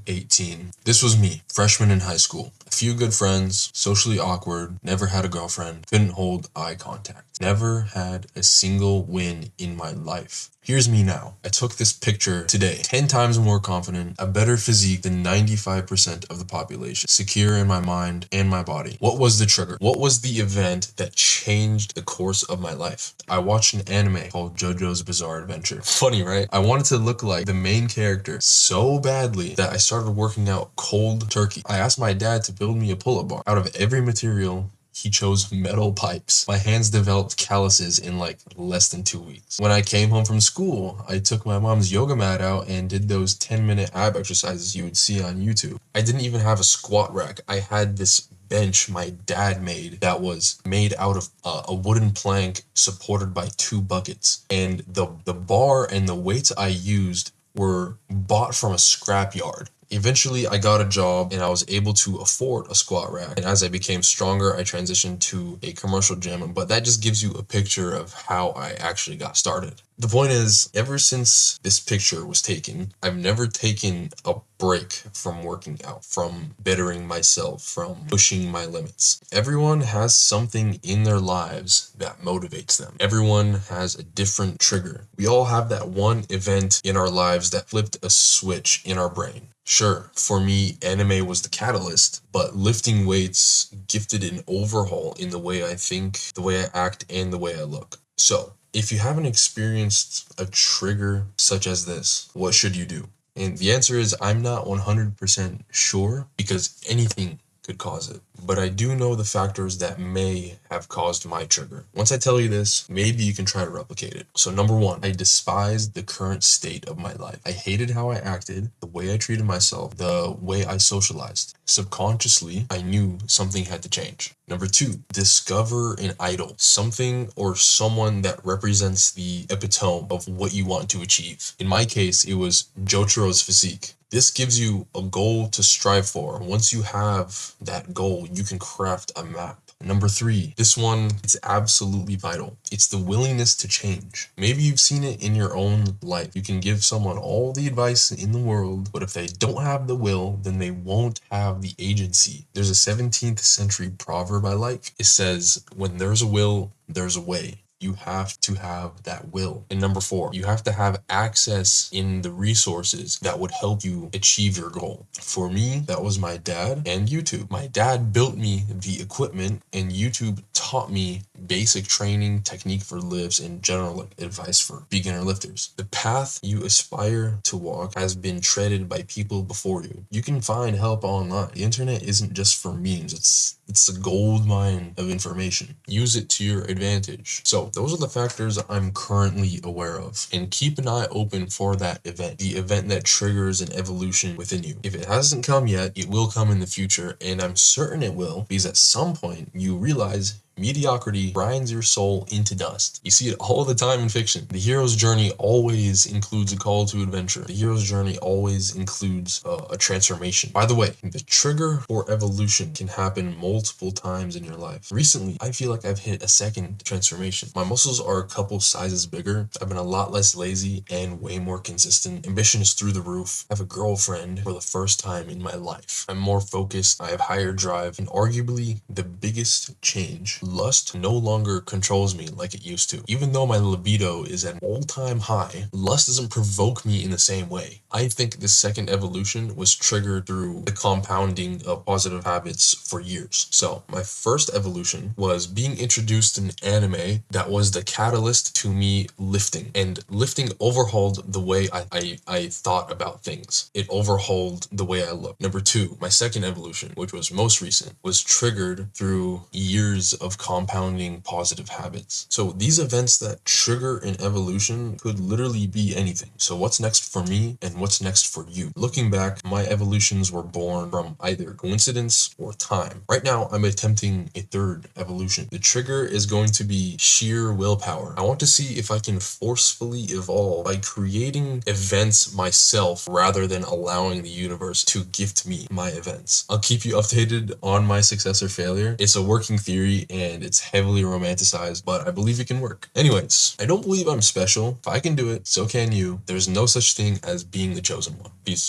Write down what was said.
18. This was me, freshman in high school. A few good friends, socially awkward, never had a girlfriend, couldn't hold eye contact, never had a single win in my life. Here's me now. I took this picture today, 10 times more confident, a better physique than 95% of the population, secure in my mind and my body. What was the trigger? What was the event that changed the course of my life? I watched an anime called JoJo's Bizarre Adventure. Funny, right? I wanted to look like the main character so badly that I started working out cold turkey. I asked my dad to build me a pull-up bar. Out of every material, he chose metal pipes. My hands developed calluses in like less than 2 weeks. When I came home from school, I took my mom's yoga mat out and did those 10-minute ab exercises you would see on YouTube. I didn't even have a squat rack. I had this bench my dad made that was made out of a wooden plank supported by 2 buckets. And the bar and the weights I used were bought from a scrapyard. Eventually, I got a job and I was able to afford a squat rack. And as I became stronger, I transitioned to a commercial gym. But that just gives you a picture of how I actually got started. The point is, ever since this picture was taken, I've never taken a break from working out, from bettering myself, from pushing my limits. Everyone has something in their lives that motivates them. Everyone has a different trigger. We all have that one event in our lives that flipped a switch in our brain. Sure, for me, anime was the catalyst, but lifting weights gifted an overhaul in the way I think, the way I act, and the way I look. So, if you haven't experienced a trigger such as this, what should you do? And the answer is I'm not 100% sure because anything could cause it. But I do know the factors that may have caused my trigger. Once I tell you this, maybe you can try to replicate it. So number 1, I despised the current state of my life. I hated how I acted, the way I treated myself, the way I socialized. Subconsciously, I knew something had to change. Number 2, discover an idol, something or someone that represents the epitome of what you want to achieve. In my case, it was Jotaro's physique. This gives you a goal to strive for. Once you have that goal, you can craft a map. Number 3, this one, it's absolutely vital. It's the willingness to change. Maybe you've seen it in your own life. You can give someone all the advice in the world, but if they don't have the will, then they won't have the agency. There's a 17th century proverb I like. It says, when there's a will, there's a way. You have to have that will. And number 4, you have to have access in the resources that would help you achieve your goal. For me, that was my dad and YouTube. My dad built me the equipment and YouTube taught me basic training, technique for lifts, and general advice for beginner lifters. The path you aspire to walk has been treaded by people before you. You can find help online. The internet isn't just for memes. It's a gold mine of information. Use it to your advantage. So those are the factors I'm currently aware of. And keep an eye open for that event, the event that triggers an evolution within you. If it hasn't come yet, it will come in the future, and I'm certain it will, because at some point you realize mediocrity grinds your soul into dust. You see it all the time in fiction. The hero's journey always includes a call to adventure. The hero's journey always includes a transformation. By the way, the trigger for evolution can happen multiple times in your life. Recently, I feel like I've hit a second transformation. My muscles are a couple sizes bigger. I've been a lot less lazy and way more consistent. Ambition is through the roof. I have a girlfriend for the first time in my life. I'm more focused. I have higher drive. And arguably, the biggest change, lust no longer controls me like it used to. Even though my libido is at an all-time high, lust doesn't provoke me in the same way. I think this second evolution was triggered through the compounding of positive habits for years. So my first evolution was being introduced to an anime that was the catalyst to me lifting. And lifting overhauled the way I thought about things. It overhauled the way I looked. Number 2, my second evolution, which was most recent, was triggered through years of compounding positive habits. So these events that trigger an evolution could literally be anything. So what's next for me and what's next for you? Looking back, my evolutions were born from either coincidence or time. Right now, I'm attempting a third evolution. The trigger is going to be sheer willpower. I want to see if I can forcefully evolve by creating events myself rather than allowing the universe to gift me my events. I'll keep you updated on my success or failure. It's a working theory and it's heavily romanticized, but I believe it can work. Anyways, I don't believe I'm special. If I can do it, so can you. There's no such thing as being the chosen one. Peace.